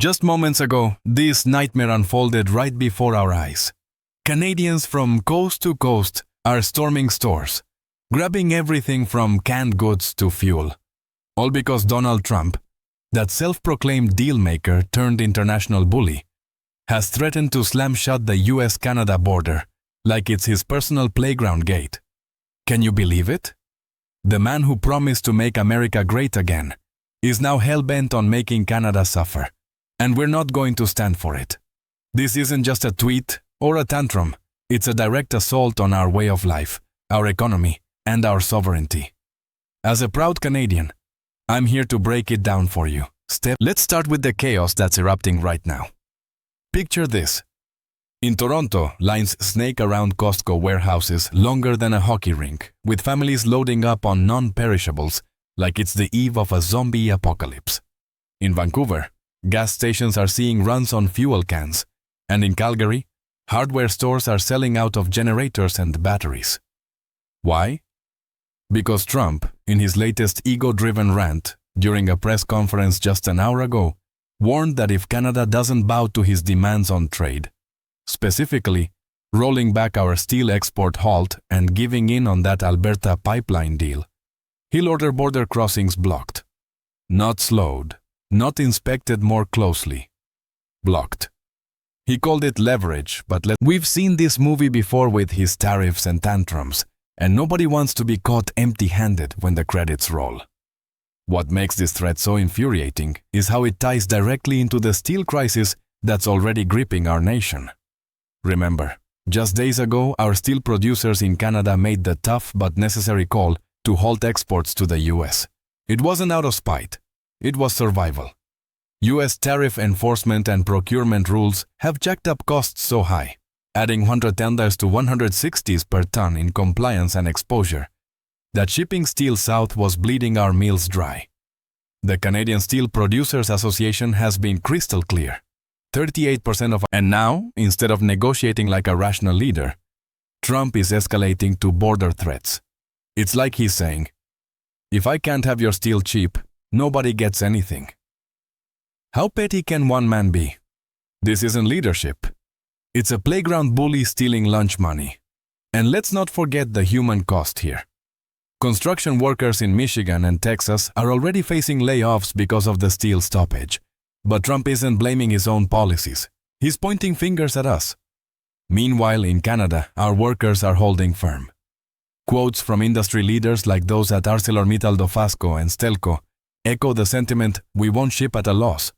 Just moments ago, this nightmare unfolded right before our eyes. Canadians from coast to coast are storming stores, grabbing everything from canned goods to fuel. All because Donald Trump, that self-proclaimed deal-maker turned international bully, has threatened to slam shut the U.S. Canada border like it's his personal playground gate. Can you believe it? The man who promised to make America great again is now hell-bent on making Canada suffer, and we're not going to stand for it. This isn't just a tweet or a tantrum, it's a direct assault on our way of life, our economy, and our sovereignty. As a proud Canadian, I'm here to break it down for you. Let's start with the chaos that's erupting right now. Picture this. In Toronto, lines snake around Costco warehouses longer than a hockey rink, with families loading up on non-perishables like it's the eve of a zombie apocalypse. In Vancouver, gas stations are seeing runs on fuel cans, and in Calgary, hardware stores are selling out of generators and batteries. Why? Because Trump, in his latest ego-driven rant during a press conference just an hour ago, warned that if Canada doesn't bow to his demands on trade, specifically rolling back our steel export halt and giving in on that Alberta pipeline deal, he'll order border crossings blocked. Not slowed, not inspected more closely. Blocked. He called it leverage, but we've seen this movie before with his tariffs and tantrums, and nobody wants to be caught empty-handed when the credits roll. What makes this threat so infuriating is how it ties directly into the steel crisis that's already gripping our nation. Remember, just days ago, our steel producers in Canada made the tough but necessary call to halt exports to the US. It wasn't out of spite. It was survival. US tariff enforcement and procurement rules have jacked up costs so high, adding $110 to $160 per ton in compliance and exposure, that shipping steel south was bleeding our mills dry. The Canadian Steel Producers Association has been crystal clear. 38% of... And now, instead of negotiating like a rational leader, Trump is escalating to border threats. It's like he's saying, if I can't have your steel cheap, nobody gets anything. How petty can one man be? This isn't leadership. It's a playground bully stealing lunch money. And let's not forget the human cost here. Construction workers in Michigan and Texas are already facing layoffs because of the steel stoppage. But Trump isn't blaming his own policies. He's pointing fingers at us. Meanwhile, in Canada, our workers are holding firm. Quotes from industry leaders like those at ArcelorMittal Dofasco and Stelco echo the sentiment, we won't ship at a loss.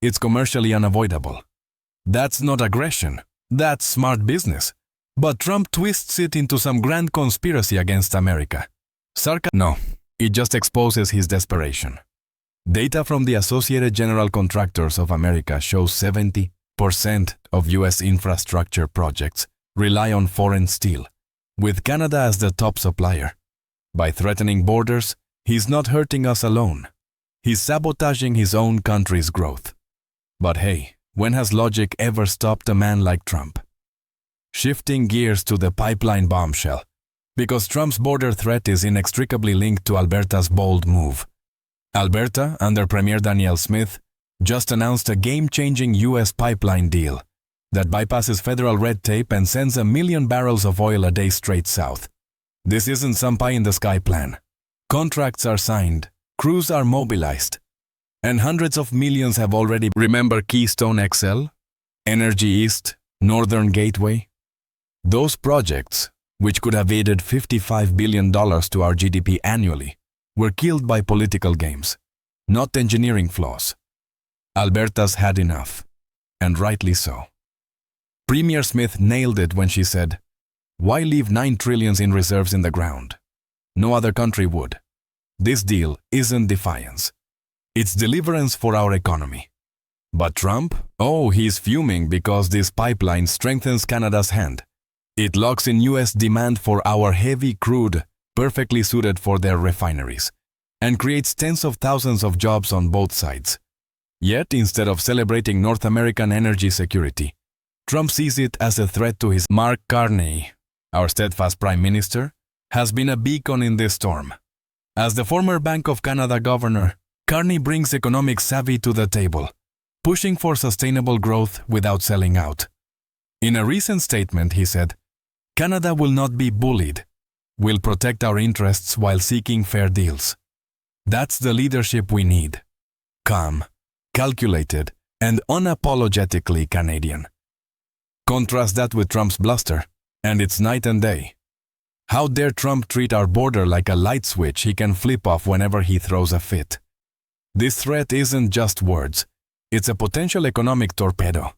It's commercially unavoidable. That's not aggression. That's smart business. But Trump twists it into some grand conspiracy against America. No, it just exposes his desperation. Data from the Associated General Contractors of America shows 70% of U.S. infrastructure projects rely on foreign steel, with Canada as the top supplier. By threatening borders, he's not hurting us alone. He's sabotaging his own country's growth. But hey, when has logic ever stopped a man like Trump? Shifting gears to the pipeline bombshell, because Trump's border threat is inextricably linked to Alberta's bold move. Alberta, under Premier Danielle Smith, just announced a game-changing U.S. pipeline deal that bypasses federal red tape and sends 1 million barrels of oil a day straight south. This isn't some pie-in-the-sky plan. Contracts are signed, crews are mobilized, and hundreds of millions have already... Remember Keystone XL? Energy East? Northern Gateway? Those projects, which could have added $55 billion to our GDP annually, were killed by political games, not engineering flaws. Alberta's had enough, and rightly so. Premier Smith nailed it when she said, "Why leave $9 trillion in reserves in the ground? No other country would. This deal isn't defiance. It's deliverance for our economy." But Trump? Oh, he's fuming because this pipeline strengthens Canada's hand. It locks in U.S. demand for our heavy crude, perfectly suited for their refineries, and creates tens of thousands of jobs on both sides. Yet, instead of celebrating North American energy security, Trump sees it as a threat to his... Mark Carney, our steadfast Prime Minister, has been a beacon in this storm. As the former Bank of Canada governor, Carney brings economic savvy to the table, pushing for sustainable growth without selling out. In a recent statement, he said, "Canada will not be bullied. We'll protect our interests while seeking fair deals." That's the leadership we need. Calm, calculated, and unapologetically Canadian. Contrast that with Trump's bluster, and it's night and day. How dare Trump treat our border like a light switch he can flip off whenever he throws a fit? This threat isn't just words, it's a potential economic torpedo.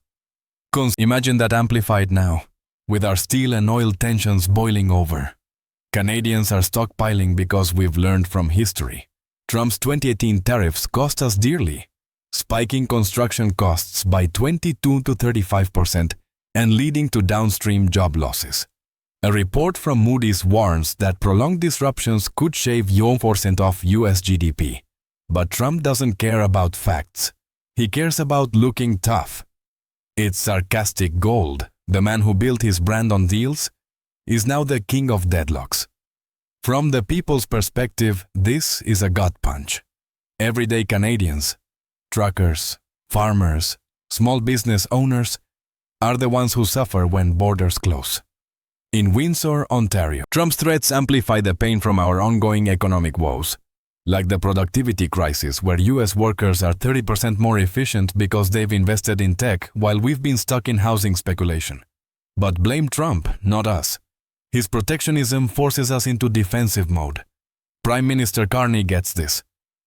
Imagine that amplified now, with our steel and oil tensions boiling over. Canadians are stockpiling because we've learned from history. Trump's 2018 tariffs cost us dearly, spiking construction costs by 22 to 35% and leading to downstream job losses. A report from Moody's warns that prolonged disruptions could shave 4% off U.S. GDP. But Trump doesn't care about facts. He cares about looking tough. It's sarcastic gold. The man who built his brand on deals is now the king of deadlocks. From the people's perspective, this is a gut punch. Everyday Canadians, truckers, farmers, small business owners are the ones who suffer when borders close. In Windsor, Ontario, Trump's threats amplify the pain from our ongoing economic woes, like the productivity crisis where U.S. workers are 30% more efficient because they've invested in tech while we've been stuck in housing speculation. But blame Trump, not us. His protectionism forces us into defensive mode. Prime Minister Carney gets this.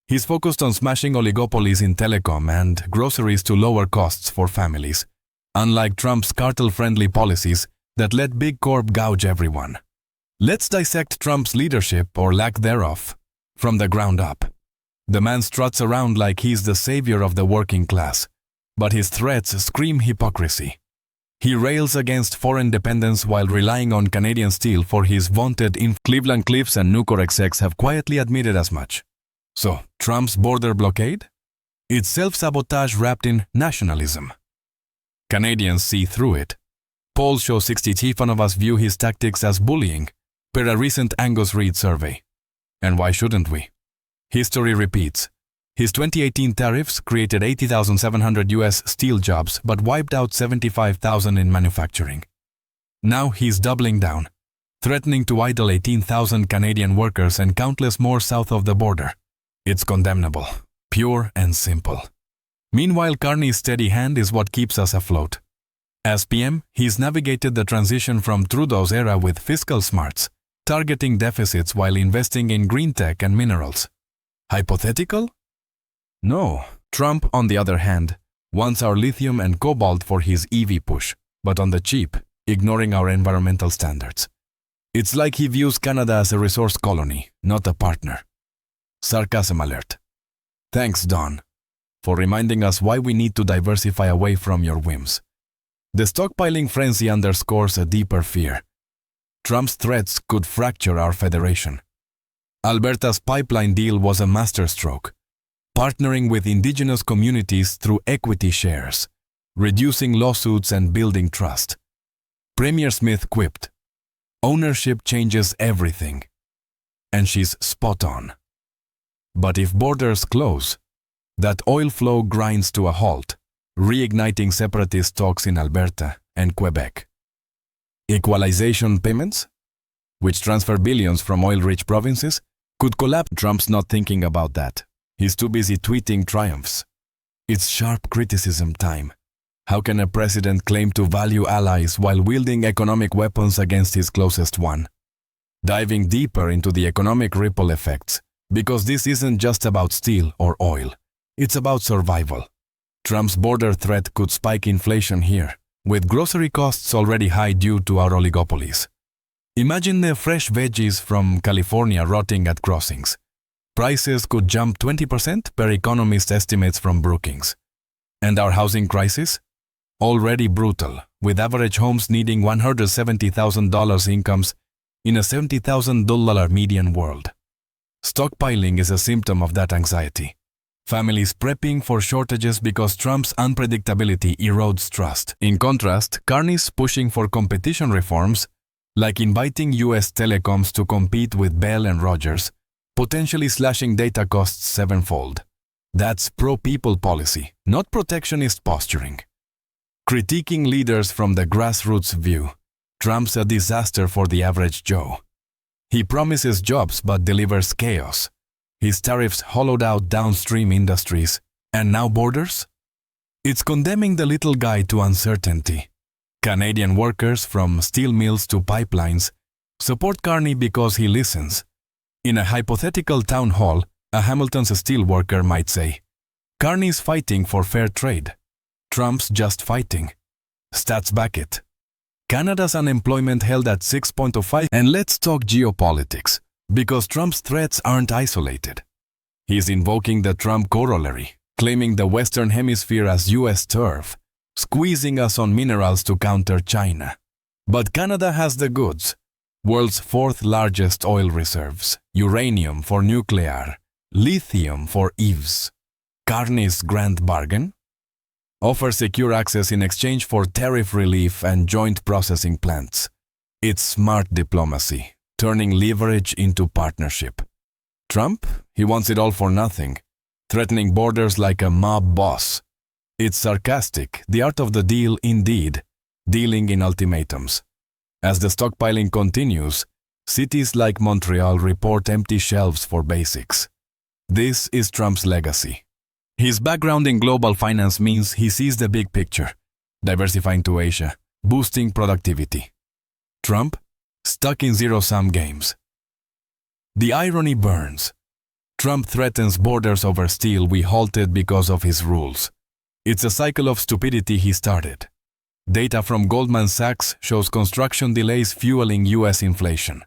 He's focused on smashing oligopolies in telecom and groceries to lower costs for families, unlike Trump's cartel-friendly policies that let Big Corp gouge everyone. Let's dissect Trump's leadership, or lack thereof, from the ground up. The man struts around like he's the savior of the working class, but his threats scream hypocrisy. He rails against foreign dependence while relying on Canadian steel for his vaunted Cleveland Cliffs and Nucor execs have quietly admitted as much. So, Trump's border blockade? It's self-sabotage wrapped in nationalism. Canadians see through it. Polls show 67% of us view his tactics as bullying, per a recent Angus Reid survey. And why shouldn't we? History repeats. His 2018 tariffs created 80,700 U.S. steel jobs but wiped out 75,000 in manufacturing. Now he's doubling down, threatening to idle 18,000 Canadian workers and countless more south of the border. It's condemnable, pure and simple. Meanwhile, Carney's steady hand is what keeps us afloat. As PM, he's navigated the transition from Trudeau's era with fiscal smarts, targeting deficits while investing in green tech and minerals. Hypothetical? No. Trump, on the other hand, wants our lithium and cobalt for his EV push, but on the cheap, ignoring our environmental standards. It's like he views Canada as a resource colony, not a partner. Sarcasm alert. Thanks, Don, for reminding us why we need to diversify away from your whims. The stockpiling frenzy underscores a deeper fear. Trump's threats could fracture our federation. Alberta's pipeline deal was a masterstroke, partnering with indigenous communities through equity shares, reducing lawsuits and building trust. Premier Smith quipped, "Ownership changes everything." And she's spot on. But if borders close, that oil flow grinds to a halt, reigniting separatist talks in Alberta and Quebec. Equalization payments, which transfer billions from oil-rich provinces, could collapse. Trump's not thinking about that. He's too busy tweeting triumphs. It's sharp criticism time. How can a president claim to value allies while wielding economic weapons against his closest one? Diving deeper into the economic ripple effects, because this isn't just about steel or oil. It's about survival. Trump's border threat could spike inflation here, with grocery costs already high due to our oligopolies. Imagine the fresh veggies from California rotting at crossings. Prices could jump 20% per economist estimates from Brookings. And our housing crisis? Already brutal, with average homes needing $170,000 incomes in a $70,000 median world. Stockpiling is a symptom of that anxiety. Families prepping for shortages because Trump's unpredictability erodes trust. In contrast, Carney's pushing for competition reforms, like inviting U.S. telecoms to compete with Bell and Rogers, potentially slashing data costs sevenfold. That's pro-people policy, not protectionist posturing. Critiquing leaders from the grassroots view, Trump's a disaster for the average Joe. He promises jobs but delivers chaos. His tariffs hollowed out downstream industries, and now borders? It's condemning the little guy to uncertainty. Canadian workers, from steel mills to pipelines, support Carney because he listens. In a hypothetical town hall, a Hamilton's steel worker might say, Carney's fighting for fair trade. Trump's just fighting. Stats back it. Canada's unemployment held at 6.05%. And let's talk geopolitics, because Trump's threats aren't isolated. He's invoking the Trump corollary, claiming the Western Hemisphere as U.S. turf, squeezing us on minerals to counter China. But Canada has the goods. World's fourth largest oil reserves, uranium for nuclear, lithium for EVs. Carney's grand bargain? Offer secure access in exchange for tariff relief and joint processing plants. It's smart diplomacy, turning leverage into partnership. Trump? He wants it all for nothing, threatening borders like a mob boss. It's sarcastic, the art of the deal indeed, dealing in ultimatums. As the stockpiling continues, cities like Montreal report empty shelves for basics. This is Trump's legacy. His background in global finance means he sees the big picture, diversifying to Asia, boosting productivity. Trump, stuck in zero-sum games. The irony burns. Trump threatens borders over steel we halted because of his rules. It's a cycle of stupidity he started. Data from Goldman Sachs shows construction delays fueling U.S. inflation.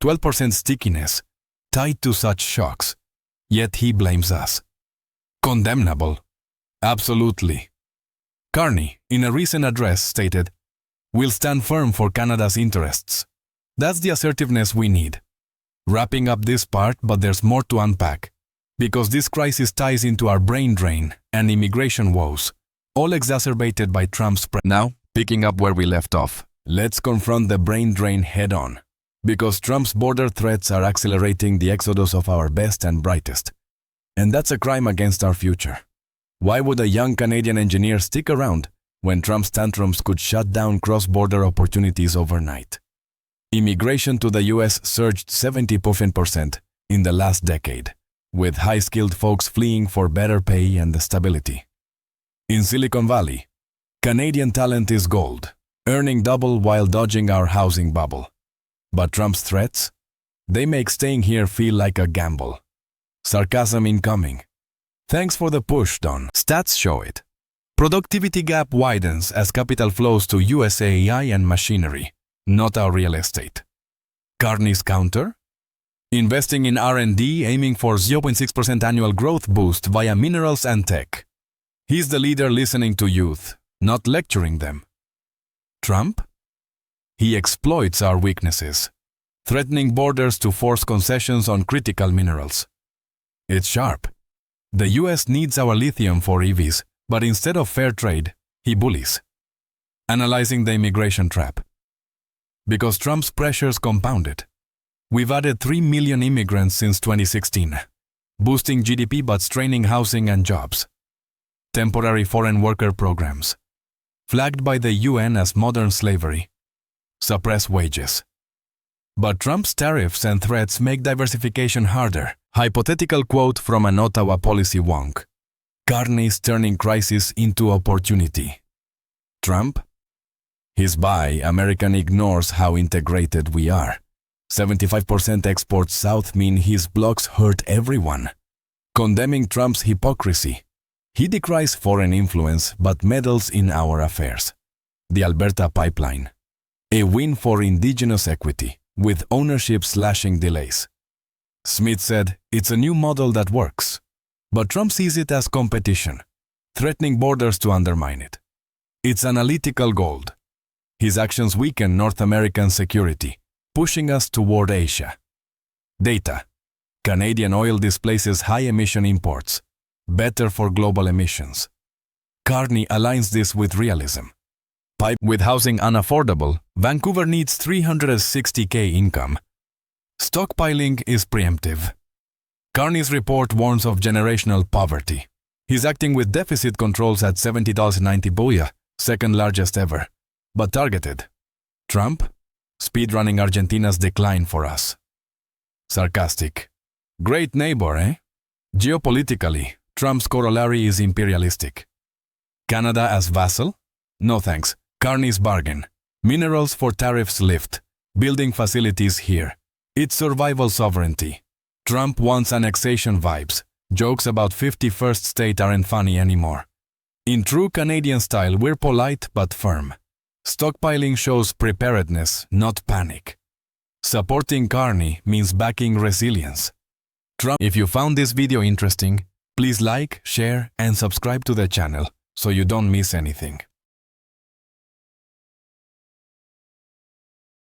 12% stickiness, tied to such shocks. Yet he blames us. Condemnable. Absolutely. Carney, in a recent address, stated, "We'll stand firm for Canada's interests." That's the assertiveness we need. Wrapping up this part, but there's more to unpack. Because this crisis ties into our brain drain and immigration woes, all exacerbated by Trump's Now, picking up where we left off, let's confront the brain drain head-on. Because Trump's border threats are accelerating the exodus of our best and brightest. And that's a crime against our future. Why would a young Canadian engineer stick around when Trump's tantrums could shut down cross-border opportunities overnight? Immigration to the U.S. surged 70% in the last decade, with high-skilled folks fleeing for better pay and stability. In Silicon Valley, Canadian talent is gold, earning double while dodging our housing bubble. But Trump's threats? They make staying here feel like a gamble. Sarcasm incoming. Thanks for the push, Don. Stats show it. Productivity gap widens as capital flows to US AI and machinery, not our real estate. Carney's counter? Investing in R&D aiming for 0.6% annual growth boost via minerals and tech. He's the leader listening to youth, not lecturing them. Trump? He exploits our weaknesses, threatening borders to force concessions on critical minerals. It's sharp. The US needs our lithium for EVs, but instead of fair trade, he bullies. Analyzing the immigration trap. Because Trump's pressures compounded. We've added 3 million immigrants since 2016, boosting GDP but straining housing and jobs. Temporary foreign worker programs, flagged by the UN as modern slavery, suppress wages. But Trump's tariffs and threats make diversification harder. Hypothetical quote from an Ottawa policy wonk. Carney's turning crisis into opportunity. Trump? His buy American ignores how integrated we are. 75% exports south mean his blocks hurt everyone. Condemning Trump's hypocrisy. He decries foreign influence but meddles in our affairs. The Alberta pipeline. A win for indigenous equity, with ownership slashing delays. Smith said, it's a new model that works. But Trump sees it as competition, threatening borders to undermine it. It's analytical gold. His actions weaken North American security, pushing us toward Asia. Data. Canadian oil displaces high-emission imports, better for global emissions. Carney aligns this with realism. With housing unaffordable, Vancouver needs $360,000 income. Stockpiling is preemptive. Carney's report warns of generational poverty. He's acting with deficit controls at $70.90 booyah, second largest ever, but targeted. Trump? Speedrunning Argentina's decline for us. Sarcastic. Great neighbor, eh? Geopolitically, Trump's corollary is imperialistic. Canada as vassal? No thanks. Carney's bargain. Minerals for tariffs lift. Building facilities here. It's survival sovereignty. Trump wants annexation vibes. Jokes about 51st state aren't funny anymore. In true Canadian style, we're polite but firm. Stockpiling shows preparedness, not panic. Supporting Carney means backing resilience. Trump. If you found this video interesting, please like, share, and subscribe to the channel so you don't miss anything.